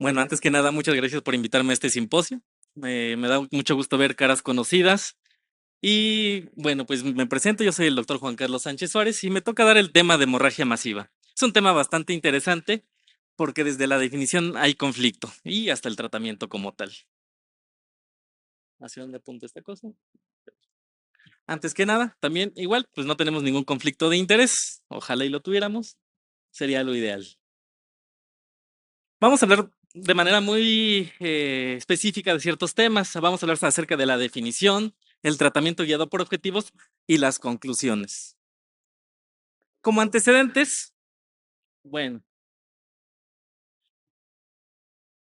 Bueno, antes que nada, muchas gracias por invitarme a este simposio. Me da mucho gusto ver caras conocidas. Y bueno, pues me presento, yo soy el doctor Juan Carlos Sánchez Suárez y me toca dar el tema de hemorragia masiva. Es un tema bastante interesante porque desde la definición hay conflicto y hasta el tratamiento como tal. ¿Hacia dónde apunta esta cosa? Antes que nada, también igual, pues no tenemos ningún conflicto de interés. Ojalá y lo tuviéramos, sería lo ideal. Vamos a hablar de manera muy específica de ciertos temas. Vamos a hablar acerca de la definición, el tratamiento guiado por objetivos y las conclusiones. Como antecedentes, bueno,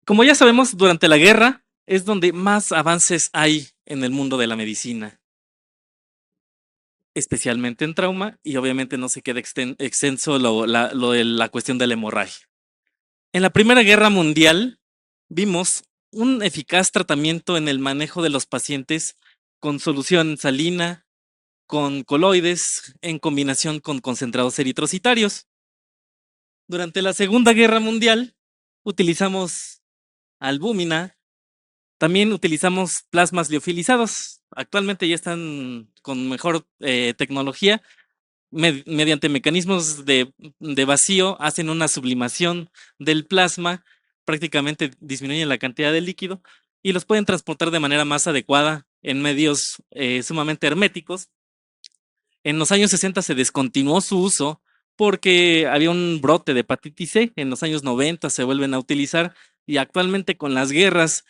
como ya sabemos, durante la guerra es donde más avances hay en el mundo de la medicina, especialmente en trauma, y obviamente no se queda extenso lo de la cuestión de la hemorragia. En la Primera Guerra Mundial vimos un eficaz tratamiento en el manejo de los pacientes con solución salina, con coloides, en combinación con concentrados eritrocitarios. Durante la Segunda Guerra Mundial utilizamos albúmina, también utilizamos plasmas liofilizados. Actualmente ya están con mejor tecnología. Mediante mecanismos de vacío hacen una sublimación del plasma, prácticamente disminuyen la cantidad de líquido y los pueden transportar de manera más adecuada en medios sumamente herméticos. En los años 60 se descontinuó su uso porque había un brote de hepatitis C. En los años 90 se vuelven a utilizar y actualmente con las guerras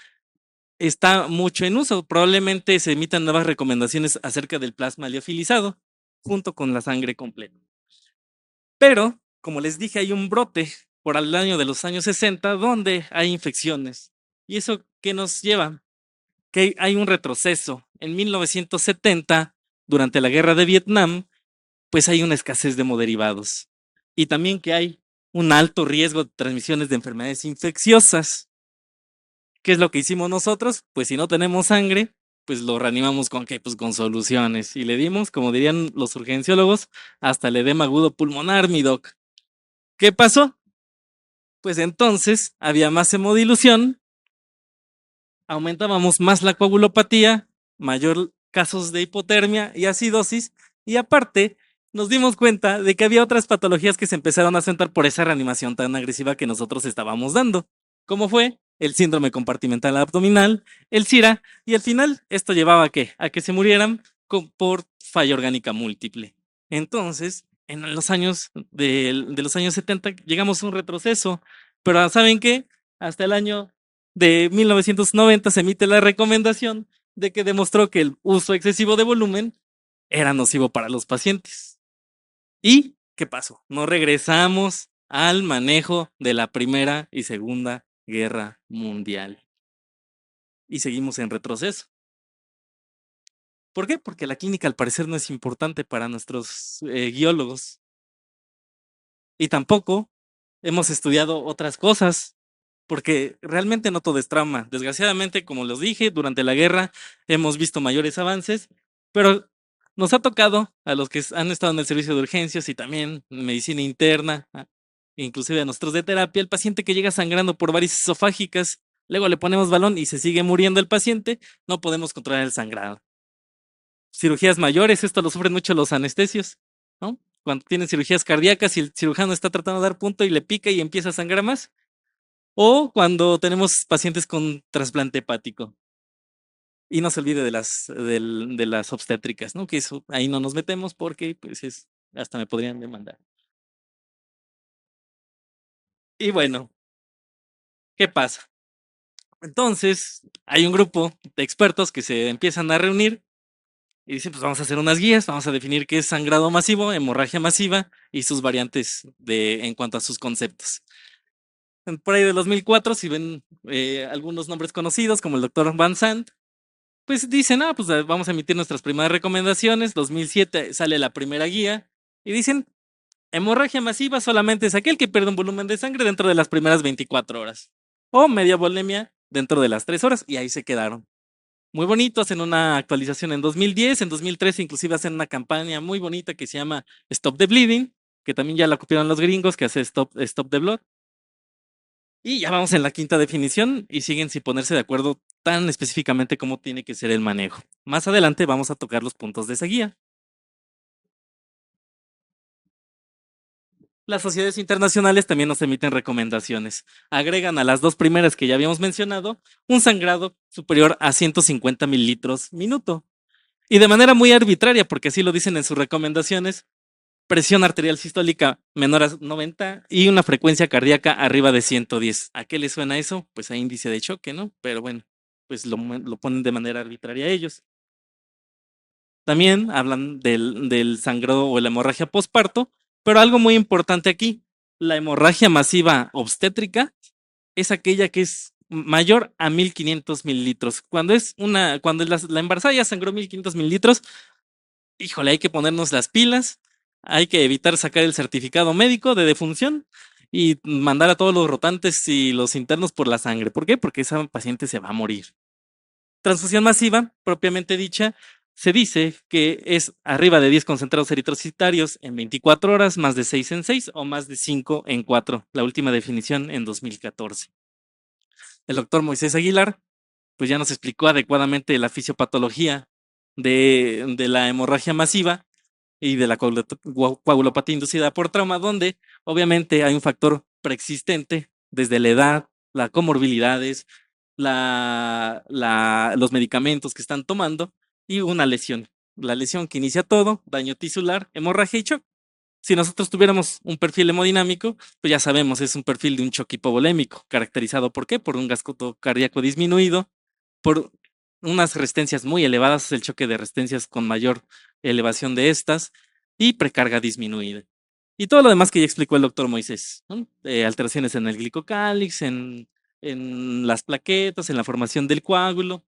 está mucho en uso. Probablemente se emitan nuevas recomendaciones acerca del plasma liofilizado junto con la sangre completa. Pero, como les dije, hay un brote por el año de los años 60 donde hay infecciones. ¿Y eso qué nos lleva? Que hay un retroceso. En 1970, durante la guerra de Vietnam, pues hay una escasez de hemoderivados. Y también que hay un alto riesgo de transmisiones de enfermedades infecciosas. ¿Qué es lo que hicimos nosotros? Pues si no tenemos sangre, pues lo reanimamos con qué? Pues con soluciones. Y le dimos, como dirían los urgenciólogos, hasta el edema agudo pulmonar, mi doc. ¿Qué pasó? Pues entonces había más hemodilución, aumentábamos más la coagulopatía, mayor casos de hipotermia y acidosis, y aparte nos dimos cuenta de que había otras patologías que se empezaron a sentar por esa reanimación tan agresiva que nosotros estábamos dando, como fue el síndrome compartimental abdominal, el SIRA, y al final esto llevaba a qué? A que se murieran por falla orgánica múltiple. Entonces, en los años de los años 70 llegamos a un retroceso, pero ¿saben qué? Hasta el año de 1990 se emite la recomendación de que demostró que el uso excesivo de volumen era nocivo para los pacientes. ¿Y qué pasó? Nos regresamos al manejo de la Primera y Segunda Guerra Mundial y seguimos en retroceso. ¿Por qué? Porque la clínica al parecer no es importante para nuestros guiólogos y tampoco hemos estudiado otras cosas, porque realmente no todo es trauma. Desgraciadamente, como les dije, durante la guerra hemos visto mayores avances, pero nos ha tocado a los que han estado en el servicio de urgencias y también en medicina interna, inclusive a nosotros de terapia, el paciente que llega sangrando por varices esofágicas, luego le ponemos balón y se sigue muriendo el paciente, no podemos controlar el sangrado. Cirugías mayores, esto lo sufren mucho los anestesios, ¿no? Cuando tienen cirugías cardíacas y el cirujano está tratando de dar punto y le pica y empieza a sangrar más. O cuando tenemos pacientes con trasplante hepático. Y no se olvide de las obstétricas, ¿no? Que eso ahí no nos metemos porque pues hasta me podrían demandar. Y bueno, ¿qué pasa? Entonces, hay un grupo de expertos que se empiezan a reunir y dicen, pues vamos a hacer unas guías, vamos a definir qué es sangrado masivo, hemorragia masiva y sus variantes en cuanto a sus conceptos. Por ahí de 2004, si ven algunos nombres conocidos como el doctor Van Sant, pues dicen, pues vamos a emitir nuestras primeras recomendaciones. 2007 sale la primera guía y dicen, hemorragia masiva solamente es aquel que pierde un volumen de sangre dentro de las primeras 24 horas o media volemia dentro de las 3 horas y ahí se quedaron. Muy bonito, hacen una actualización en 2010, en 2013 inclusive hacen una campaña muy bonita que se llama Stop the Bleeding, que también ya la copiaron los gringos, que hace Stop the Blood. Y ya vamos en la quinta definición y siguen sin ponerse de acuerdo tan específicamente cómo tiene que ser el manejo. Más adelante vamos a tocar los puntos de esa guía. Las sociedades internacionales también nos emiten recomendaciones. Agregan a las dos primeras que ya habíamos mencionado un sangrado superior a 150 mililitros minuto. Y de manera muy arbitraria, porque así lo dicen en sus recomendaciones, presión arterial sistólica menor a 90 y una frecuencia cardíaca arriba de 110. ¿A qué le suena eso? Pues a índice de choque, ¿no? Pero bueno, pues lo ponen de manera arbitraria ellos. También hablan del sangrado o la hemorragia postparto, pero algo muy importante aquí, la hemorragia masiva obstétrica es aquella que es mayor a 1500 mililitros. Cuando la embarazada ya sangró 1500 mililitros, híjole, hay que ponernos las pilas, hay que evitar sacar el certificado médico de defunción y mandar a todos los rotantes y los internos por la sangre. ¿Por qué? Porque esa paciente se va a morir. Transfusión masiva, propiamente dicha, se dice que es arriba de 10 concentrados eritrocitarios en 24 horas, más de 6 en 6 o más de 5 en 4. La última definición en 2014. El doctor Moisés Aguilar, pues ya nos explicó adecuadamente la fisiopatología de la hemorragia masiva y de la coagulopatía inducida por trauma, donde obviamente hay un factor preexistente desde la edad, las comorbilidades, los medicamentos que están tomando y una lesión. La lesión que inicia todo, daño tisular, hemorragia y shock. Si nosotros tuviéramos un perfil hemodinámico, pues ya sabemos, es un perfil de un choque hipovolémico, caracterizado ¿por qué? Por un gasto cardíaco disminuido, por unas resistencias muy elevadas, el choque de resistencias con mayor elevación de estas y precarga disminuida. Y todo lo demás que ya explicó el doctor Moisés, ¿no? Alteraciones en el glicocálix, en las plaquetas, en la formación del coágulo.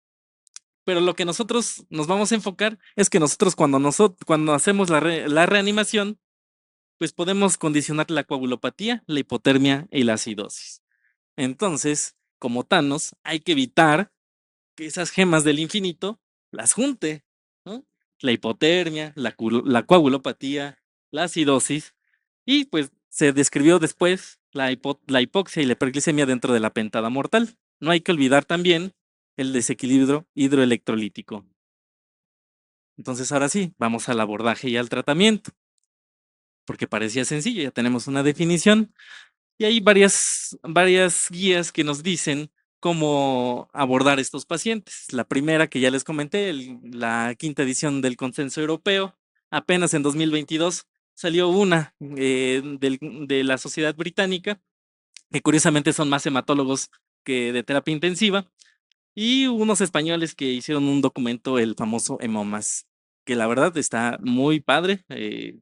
Pero lo que nosotros nos vamos a enfocar es que nosotros cuando hacemos la reanimación, pues podemos condicionar la coagulopatía, la hipotermia y la acidosis. Entonces, como Thanos, hay que evitar que esas gemas del infinito las junte, ¿no? La hipotermia, la coagulopatía, la acidosis, y pues se describió después la hipoxia y la hiperglicemia dentro de la pentada mortal. No hay que olvidar también el desequilibrio hidroelectrolítico. Entonces, ahora sí, vamos al abordaje y al tratamiento, porque parecía sencillo, ya tenemos una definición. Y hay varias guías que nos dicen cómo abordar estos pacientes. La primera que ya les comenté, la quinta edición del Consenso Europeo, apenas en 2022 salió una de la Sociedad Británica, que curiosamente son más hematólogos que de terapia intensiva, y unos españoles que hicieron un documento, el famoso Hemomas, que la verdad está muy padre.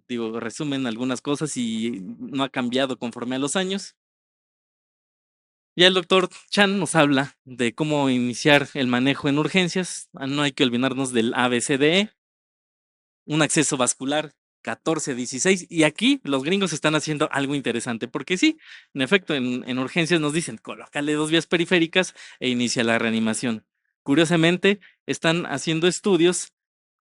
Digo, resumen algunas cosas y no ha cambiado conforme a los años. Ya el doctor Chan nos habla de cómo iniciar el manejo en urgencias. No hay que olvidarnos del ABCDE, un acceso vascular 14-16. Y aquí los gringos están haciendo algo interesante, porque sí, en efecto, en urgencias nos dicen, colócale 2 vías periféricas e inicia la reanimación. Curiosamente, están haciendo estudios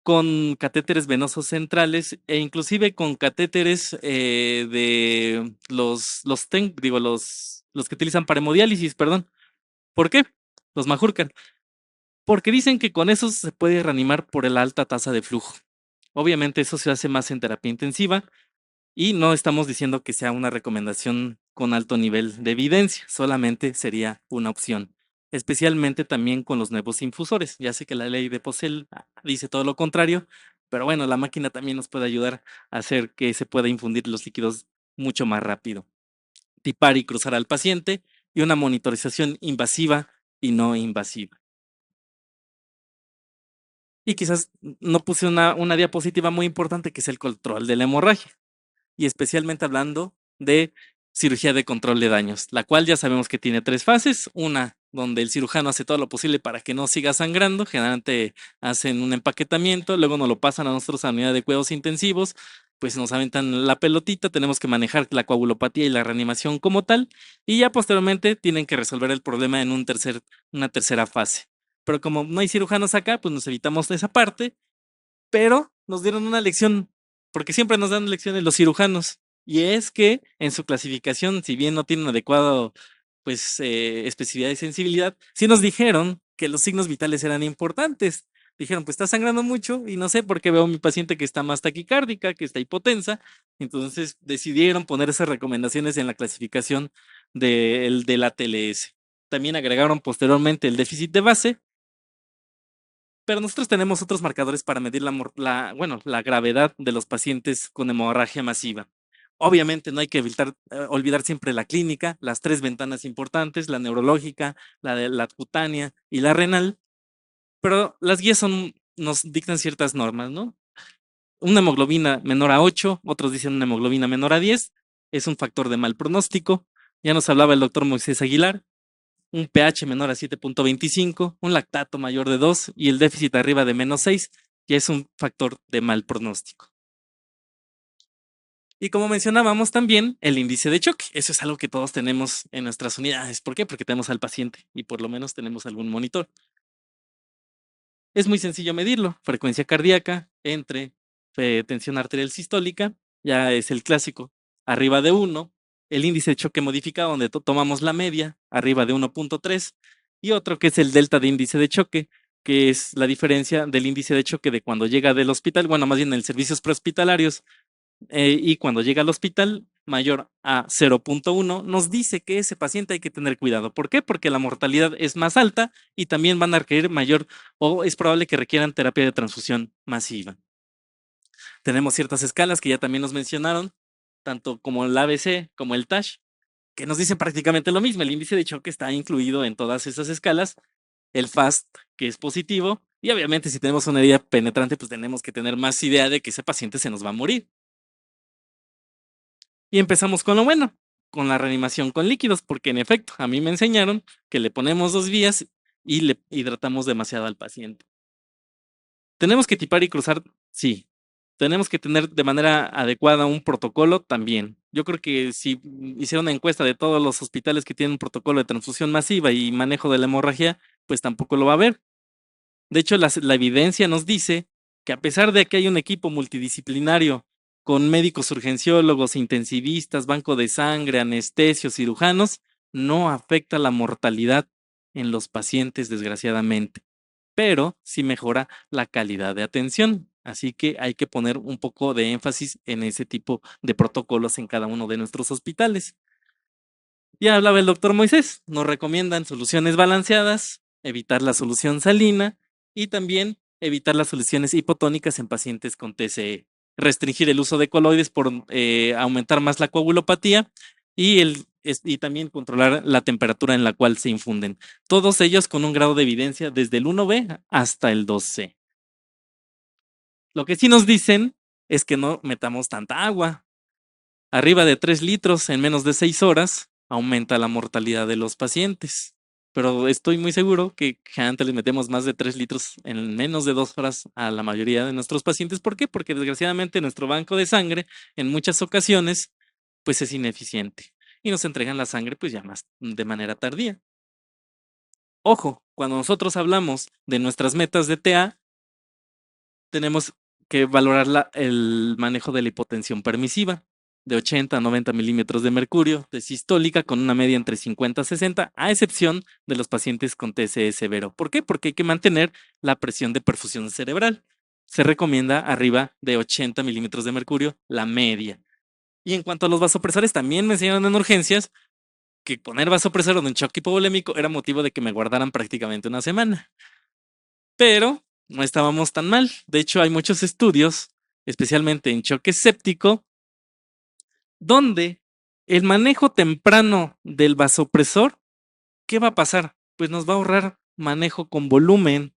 con catéteres venosos centrales e inclusive con catéteres de los que utilizan para hemodiálisis, perdón. ¿Por qué? Los Majurcan. Porque dicen que con esos se puede reanimar por la alta tasa de flujo. Obviamente eso se hace más en terapia intensiva y no estamos diciendo que sea una recomendación con alto nivel de evidencia, solamente sería una opción. Especialmente también con los nuevos infusores. Ya sé que la ley de Posel dice todo lo contrario, pero bueno, la máquina también nos puede ayudar a hacer que se pueda infundir los líquidos mucho más rápido. Tipar y cruzar al paciente y una monitorización invasiva y no invasiva. Y quizás no puse una diapositiva muy importante que es el control de la hemorragia. Y especialmente hablando de cirugía de control de daños, la cual ya sabemos que tiene 3 fases. Una donde el cirujano hace todo lo posible para que no siga sangrando, generalmente hacen un empaquetamiento, luego nos lo pasan a nosotros a la unidad de cuidados intensivos, pues nos aventan la pelotita, tenemos que manejar la coagulopatía y la reanimación como tal, y ya posteriormente tienen que resolver el problema en una tercera fase. Pero como no hay cirujanos acá, pues nos evitamos esa parte, pero nos dieron una lección, porque siempre nos dan lecciones los cirujanos, y es que en su clasificación, si bien no tienen adecuado pues, especificidad y sensibilidad, sí nos dijeron que los signos vitales eran importantes. Dijeron, pues está sangrando mucho y no sé por qué veo a mi paciente que está más taquicárdica, que está hipotensa. Entonces decidieron poner esas recomendaciones en la clasificación de la TLS. También agregaron posteriormente el déficit de base, pero nosotros tenemos otros marcadores para medir la gravedad de los pacientes con hemorragia masiva. Obviamente no hay que olvidar siempre la clínica, las tres ventanas importantes, la neurológica, la de la cutánea y la renal, pero las guías nos dictan ciertas normas, ¿no? Una hemoglobina menor a 8, otros dicen una hemoglobina menor a 10, es un factor de mal pronóstico. Ya nos hablaba el doctor Moisés Aguilar, un pH menor a 7.25, un lactato mayor de 2 y el déficit arriba de -6, ya es un factor de mal pronóstico. Y como mencionábamos también, el índice de choque. Eso es algo que todos tenemos en nuestras unidades. ¿Por qué? Porque tenemos al paciente y por lo menos tenemos algún monitor. Es muy sencillo medirlo. Frecuencia cardíaca entre tensión arterial sistólica, ya es el clásico, arriba de 1. El índice de choque modificado, donde tomamos la media, arriba de 1.3. Y otro que es el delta de índice de choque, que es la diferencia del índice de choque de cuando llega del hospital, bueno, más bien en servicios prehospitalarios, y cuando llega al hospital mayor a 0.1, nos dice que ese paciente hay que tener cuidado. ¿Por qué? Porque la mortalidad es más alta y también van a requerir mayor o es probable que requieran terapia de transfusión masiva. Tenemos ciertas escalas que ya también nos mencionaron, tanto como el ABC como el TASH, que nos dicen prácticamente lo mismo. El índice de choque está incluido en todas esas escalas. El FAST, que es positivo, y obviamente si tenemos una herida penetrante, pues tenemos que tener más idea de que ese paciente se nos va a morir. Y empezamos con lo bueno, con la reanimación con líquidos, porque en efecto, a mí me enseñaron que le ponemos 2 vías y le hidratamos demasiado al paciente. ¿Tenemos que tipar y cruzar? Sí. ¿Tenemos que tener de manera adecuada un protocolo? También. Yo creo que si hiciera una encuesta de todos los hospitales que tienen un protocolo de transfusión masiva y manejo de la hemorragia, pues tampoco lo va a haber. De hecho, la evidencia nos dice que a pesar de que hay un equipo multidisciplinario con médicos urgenciólogos, intensivistas, banco de sangre, anestesios, cirujanos, no afecta la mortalidad en los pacientes, desgraciadamente, pero sí mejora la calidad de atención. Así que hay que poner un poco de énfasis en ese tipo de protocolos en cada uno de nuestros hospitales. Ya hablaba el doctor Moisés, nos recomiendan soluciones balanceadas, evitar la solución salina y también evitar las soluciones hipotónicas en pacientes con TCE, restringir el uso de coloides por aumentar más la coagulopatía y también controlar la temperatura en la cual se infunden. Todos ellos con un grado de evidencia desde el 1B hasta el 2C. Lo que sí nos dicen es que no metamos tanta agua. Arriba de 3 litros en menos de 6 horas aumenta la mortalidad de los pacientes. Pero estoy muy seguro que antes les metemos más de 3 litros en menos de 2 horas a la mayoría de nuestros pacientes. ¿Por qué? Porque desgraciadamente nuestro banco de sangre en muchas ocasiones pues es ineficiente y nos entregan la sangre pues ya más de manera tardía. Ojo, cuando nosotros hablamos de nuestras metas de TA, tenemos que valorar el manejo de la hipotensión permisiva de 80 a 90 milímetros de mercurio de sistólica con una media entre 50 a 60, a excepción de los pacientes con TCE severo. ¿Por qué? Porque hay que mantener la presión de perfusión cerebral. Se recomienda arriba de 80 milímetros de mercurio, la media. Y en cuanto a los vasopresores, también me enseñaron en urgencias que poner vasopresor en un shock hipovolémico era motivo de que me guardaran prácticamente una semana. Pero no estábamos tan mal. De hecho, hay muchos estudios, especialmente en choque séptico, donde el manejo temprano del vasopresor, ¿qué va a pasar? Pues nos va a ahorrar manejo con volumen,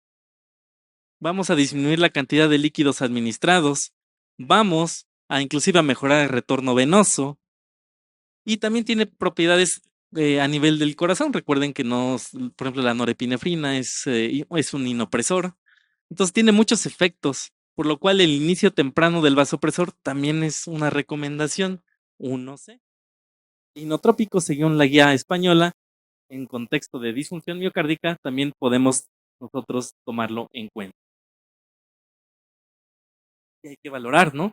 vamos a disminuir la cantidad de líquidos administrados, vamos a inclusive a mejorar el retorno venoso y también tiene propiedades a nivel del corazón. Recuerden que por ejemplo, la norepinefrina es un inopresor. Entonces tiene muchos efectos, por lo cual el inicio temprano del vasopresor también es una recomendación. 1C. Inotrópico, según la guía española, en contexto de disfunción miocárdica, también podemos nosotros tomarlo en cuenta. Y hay que valorar, ¿no?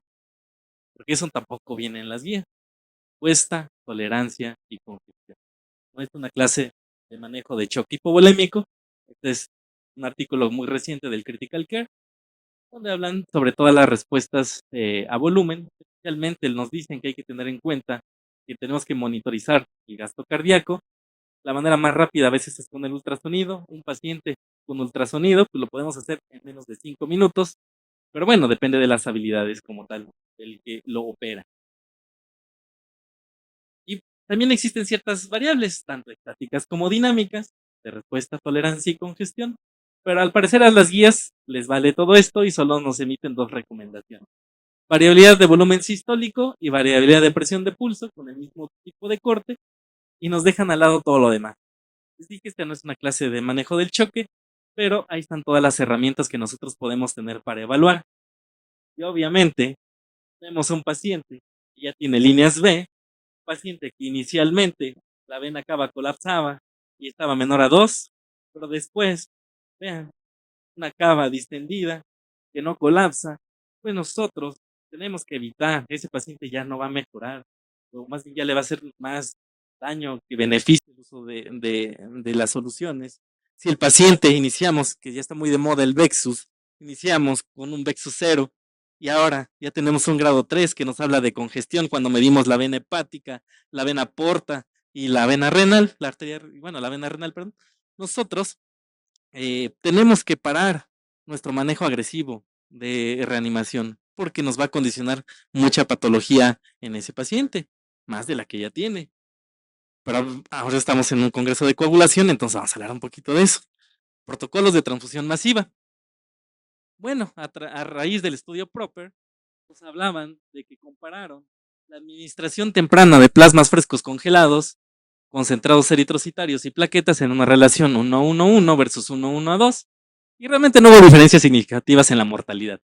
Porque eso tampoco viene en las guías. Respuesta, tolerancia y congestión. No es una clase de manejo de shock hipovolémico. Este es un artículo muy reciente del Critical Care, donde hablan sobre todas las respuestas a volumen. Especialmente nos dicen que hay que tener en cuenta que tenemos que monitorizar el gasto cardíaco. La manera más rápida a veces es con el ultrasonido. Un paciente con ultrasonido pues lo podemos hacer en menos de 5 minutos, pero bueno, depende de las habilidades como tal del que lo opera. Y también existen ciertas variables, tanto estáticas como dinámicas, de respuesta, tolerancia y congestión. Pero al parecer a las guías les vale todo esto y solo nos emiten dos recomendaciones: variabilidad de volumen sistólico y variabilidad de presión de pulso con el mismo tipo de corte, y nos dejan al lado todo lo demás. Les dije que esta no es una clase de manejo del choque, pero ahí están todas las herramientas que nosotros podemos tener para evaluar. Y obviamente, tenemos un paciente que ya tiene líneas B, paciente que inicialmente la vena cava colapsaba y estaba menor a 2, pero después, vean, una cava distendida que no colapsa, pues nosotros tenemos que evitar, ese paciente ya no va a mejorar, o más bien ya le va a hacer más daño que beneficio el uso de las soluciones. Si el paciente iniciamos, que ya está muy de moda el Vexus, iniciamos con un Vexus 0 y ahora ya tenemos un grado 3 que nos habla de congestión cuando medimos la vena hepática, la vena porta y la vena renal, la arteria, bueno, la vena renal, perdón. Nosotros tenemos que parar nuestro manejo agresivo de reanimación porque nos va a condicionar mucha patología en ese paciente, más de la que ya tiene. Pero ahora estamos en un congreso de coagulación, entonces vamos a hablar un poquito de eso. Protocolos de transfusión masiva. Bueno, a raíz del estudio Proper, nos hablaban de que compararon la administración temprana de plasmas frescos congelados, concentrados eritrocitarios y plaquetas en una relación 1:1:1 versus 1:1:2, y realmente no hubo diferencias significativas en la mortalidad,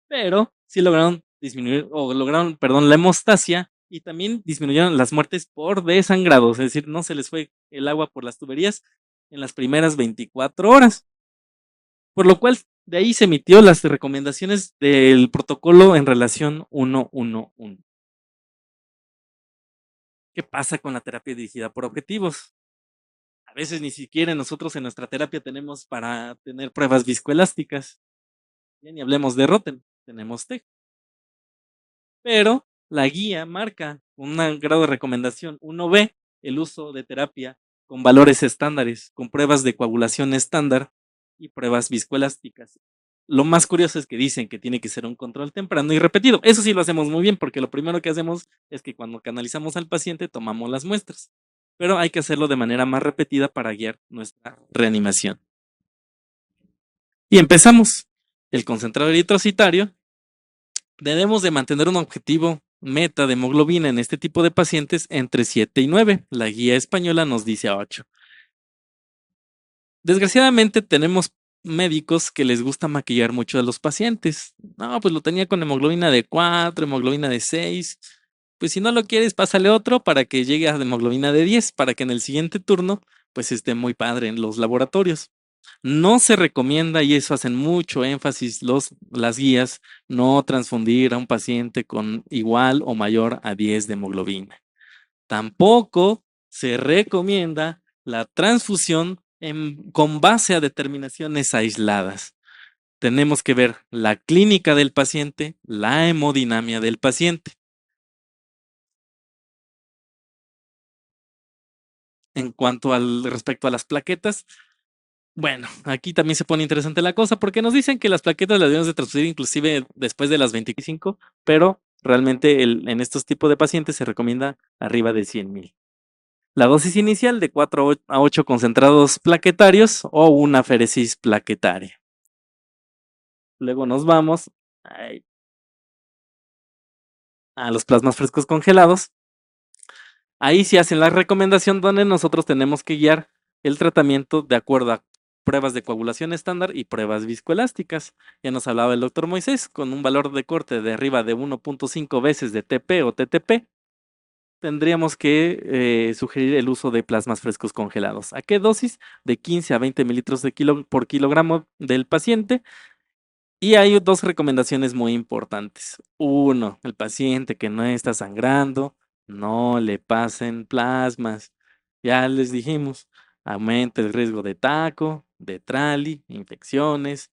pero sí lograron disminuir, o lograron, perdón, la hemostasia, y también disminuyeron las muertes por desangrado, es decir, no se les fue el agua por las tuberías en las primeras 24 horas, por lo cual de ahí se emitió las recomendaciones del protocolo en relación 1:1:1. ¿Qué pasa con la terapia dirigida por objetivos? A veces ni siquiera nosotros en nuestra terapia tenemos para tener pruebas viscoelásticas. Ya ni hablemos de Rotem, tenemos TEG. Pero la guía marca un grado de recomendación 1B el uso de terapia con valores estándares, con pruebas de coagulación estándar y pruebas viscoelásticas. Lo más curioso es que dicen que tiene que ser un control temprano y repetido. Eso sí lo hacemos muy bien, porque lo primero que hacemos es que cuando canalizamos al paciente tomamos las muestras, pero hay que hacerlo de manera más repetida para guiar nuestra reanimación. Y empezamos. El concentrado eritrocitario. Debemos de mantener un objetivo meta de hemoglobina en este tipo de pacientes entre 7 y 9. La guía española nos dice a 8. Desgraciadamente tenemos médicos que les gusta maquillar mucho a los pacientes. No, pues lo tenía con hemoglobina de 4, hemoglobina de 6. Pues si no lo quieres, pásale otro para que llegue a hemoglobina de 10, para que en el siguiente turno pues esté muy padre en los laboratorios. No se recomienda, y eso hacen mucho énfasis las guías, no transfundir a un paciente con igual o mayor a 10 de hemoglobina. Tampoco se recomienda la transfusión con base a determinaciones aisladas. Tenemos que ver la clínica del paciente, la hemodinamia del paciente. En cuanto al respecto a las plaquetas, bueno, aquí también se pone interesante la cosa porque nos dicen que las plaquetas las debemos de transferir inclusive después de las 25, pero realmente en estos tipos de pacientes se recomienda arriba de 100,000. La dosis inicial de 4 a 8 concentrados plaquetarios o una féresis plaquetaria. Luego nos vamos a los plasmas frescos congelados. Ahí sí hacen la recomendación donde nosotros tenemos que guiar el tratamiento de acuerdo a pruebas de coagulación estándar y pruebas viscoelásticas. Ya nos hablaba el doctor Moisés, con un valor de corte de arriba de 1.5 veces de TP o TTP, tendríamos que sugerir el uso de plasmas frescos congelados. ¿A qué dosis? De 15 a 20 mililitros por kilogramo del paciente. Y hay dos recomendaciones muy importantes. Uno, el paciente que no está sangrando, no le pasen plasmas. Ya les dijimos, aumenta el riesgo de taco, de trali, infecciones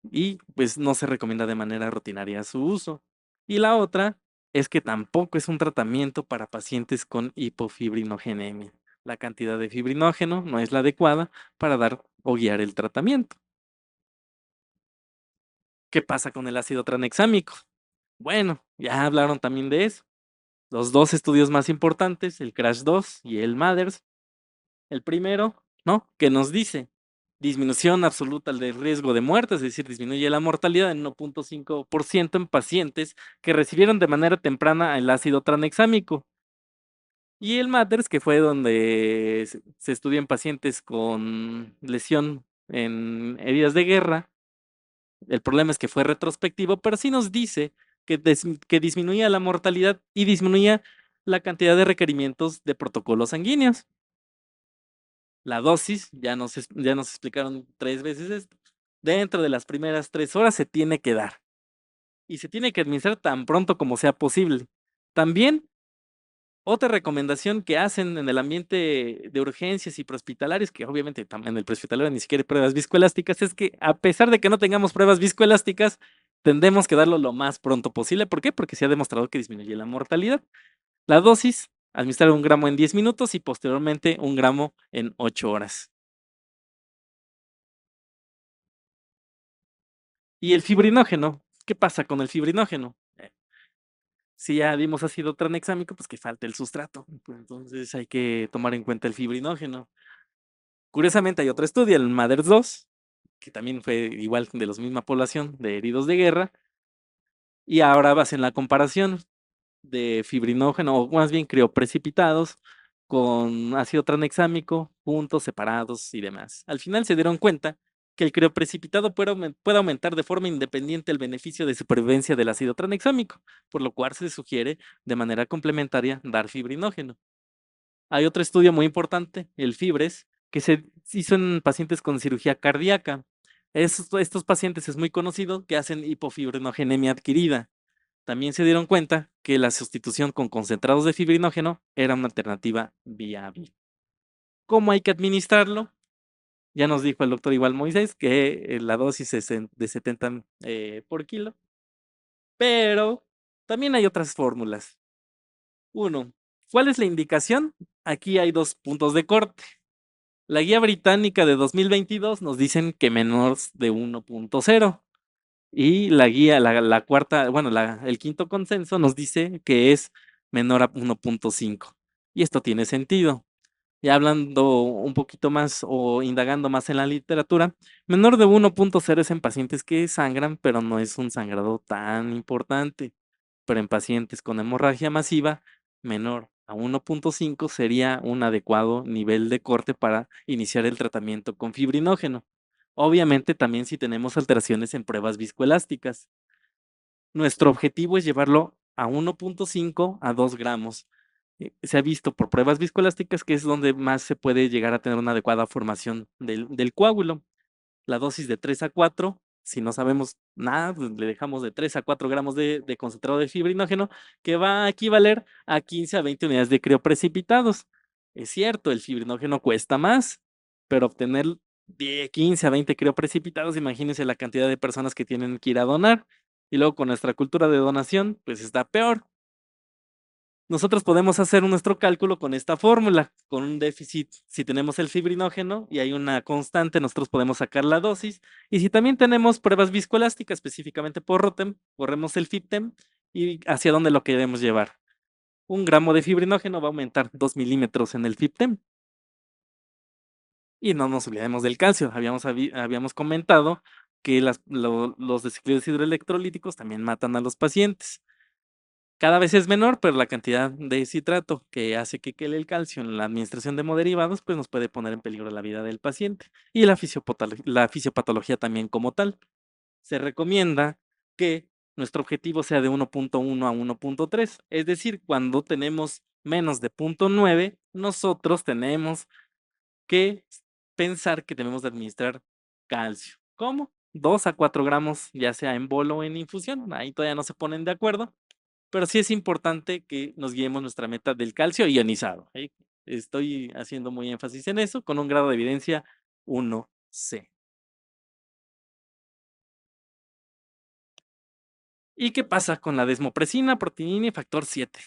y pues no se recomienda de manera rutinaria su uso. Y la otra es que tampoco es un tratamiento para pacientes con hipofibrinogenemia. La cantidad de fibrinógeno no es la adecuada para dar o guiar el tratamiento. ¿Qué pasa con el ácido tranexámico? Bueno, ya hablaron también de eso. Los dos estudios más importantes, el CRASH 2 y el MATHERS. El primero, ¿no? Que nos dice disminución absoluta del riesgo de muerte, es decir, disminuye la mortalidad en 1.5% en pacientes que recibieron de manera temprana el ácido tranexámico. Y el MATHERS, que fue donde se estudió en pacientes con lesión en heridas de guerra. El problema es que fue retrospectivo, pero sí nos dice que disminuía la mortalidad y disminuía la cantidad de requerimientos de protocolos sanguíneos. La dosis, ya nos explicaron 3 veces esto. Dentro de las primeras 3 horas se tiene que dar, y se tiene que administrar tan pronto como sea posible. También, otra recomendación que hacen en el ambiente de urgencias y prehospitalarios, que obviamente en el prehospitalario ni siquiera hay pruebas viscoelásticas, es que a pesar de que no tengamos pruebas viscoelásticas, tendemos que darlo lo más pronto posible. ¿Por qué? Porque se ha demostrado que disminuye la mortalidad. La dosis, administrar 1 gramo en 10 minutos y posteriormente 1 gramo en 8 horas. Y el fibrinógeno, ¿qué pasa con el fibrinógeno? Si ya dimos ácido tranexámico, pues que falta el sustrato. Pues entonces hay que tomar en cuenta el fibrinógeno. Curiosamente hay otro estudio, el MATHERS 2, que también fue igual de la misma población de heridos de guerra, y ahora hacen la comparación de fibrinógeno, o más bien crioprecipitados, con ácido tranexámico, juntos, separados y demás. Al final se dieron cuenta que el crioprecipitado puede aumentar de forma independiente el beneficio de supervivencia del ácido tranexámico, por lo cual se sugiere de manera complementaria dar fibrinógeno. Hay otro estudio muy importante, el FIBRES, que se hizo en pacientes con cirugía cardíaca. Estos pacientes es muy conocido que hacen hipofibrinogénemia adquirida. También se dieron cuenta que la sustitución con concentrados de fibrinógeno era una alternativa viable. ¿Cómo hay que administrarlo? Ya nos dijo el doctor Igual Moisés que la dosis es de 70 por kilo, pero también hay otras fórmulas. Uno, ¿cuál es la indicación? Aquí hay 2 puntos de corte. La guía británica de 2022 nos dicen que menos de 1.0. Y la guía, la cuarta, bueno, el quinto consenso nos dice que es menor a 1.5. Y esto tiene sentido. Ya hablando un poquito más o indagando más en la literatura, menor de 1.0 es en pacientes que sangran, pero no es un sangrado tan importante. Pero en pacientes con hemorragia masiva, menor a 1.5 sería un adecuado nivel de corte para iniciar el tratamiento con fibrinógeno. Obviamente también si tenemos alteraciones en pruebas viscoelásticas. Nuestro objetivo es llevarlo a 1.5 a 2 gramos. Se ha visto por pruebas viscoelásticas que es donde más se puede llegar a tener una adecuada formación del coágulo. La dosis de 3 a 4, si no sabemos nada, pues le dejamos de 3 a 4 gramos de concentrado de fibrinógeno, que va a equivaler a 15 a 20 unidades de crioprecipitados. Es cierto, el fibrinógeno cuesta más, pero obtener de 15 a 20 crioprecipitados, imagínense la cantidad de personas que tienen que ir a donar. Y luego con nuestra cultura de donación, pues está peor. Nosotros podemos hacer nuestro cálculo con esta fórmula, con un déficit. Si tenemos el fibrinógeno y hay una constante, nosotros podemos sacar la dosis. Y si también tenemos pruebas viscoelásticas, específicamente por ROTEM, corremos el FIBTEM y hacia dónde lo queremos llevar. 1 gramo de fibrinógeno va a aumentar 2 milímetros en el FIBTEM. Y no nos olvidemos del calcio. Habíamos comentado que los desequilibrios hidroelectrolíticos también matan a los pacientes. Cada vez es menor, pero la cantidad de citrato que hace que quede el calcio en la administración de hemoderivados, pues nos puede poner en peligro la vida del paciente. Y la fisiopatología también como tal. Se recomienda que nuestro objetivo sea de 1.1 a 1.3. Es decir, cuando tenemos menos de 0.9, nosotros tenemos que pensar que debemos de administrar calcio. ¿Cómo? 2 a 4 gramos, ya sea en bolo o en infusión. Ahí todavía no se ponen de acuerdo, pero sí es importante que nos guiemos nuestra meta del calcio ionizado. Estoy haciendo muy énfasis en eso, con un grado de evidencia 1C. ¿Y qué pasa con la desmopresina, protinina y factor 7?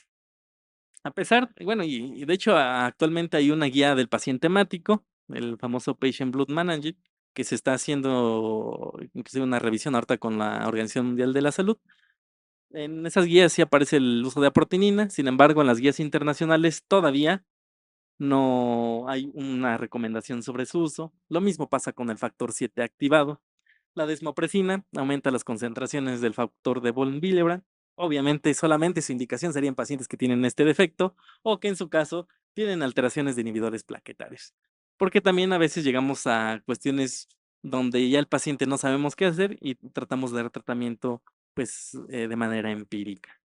A pesar, bueno, y de hecho actualmente hay una guía del paciente hemático, el famoso Patient Blood Management, que se está haciendo inclusive una revisión ahorita con la Organización Mundial de la Salud. En esas guías sí aparece el uso de aprotinina, sin embargo, en las guías internacionales todavía no hay una recomendación sobre su uso. Lo mismo pasa con el factor 7 activado. La desmopresina aumenta las concentraciones del factor de von Willebrand. Obviamente, solamente su indicación sería en pacientes que tienen este defecto o que en su caso tienen alteraciones de inhibidores plaquetarios. Porque también a veces llegamos a cuestiones donde ya el paciente no sabemos qué hacer y tratamos de dar tratamiento pues de manera empírica.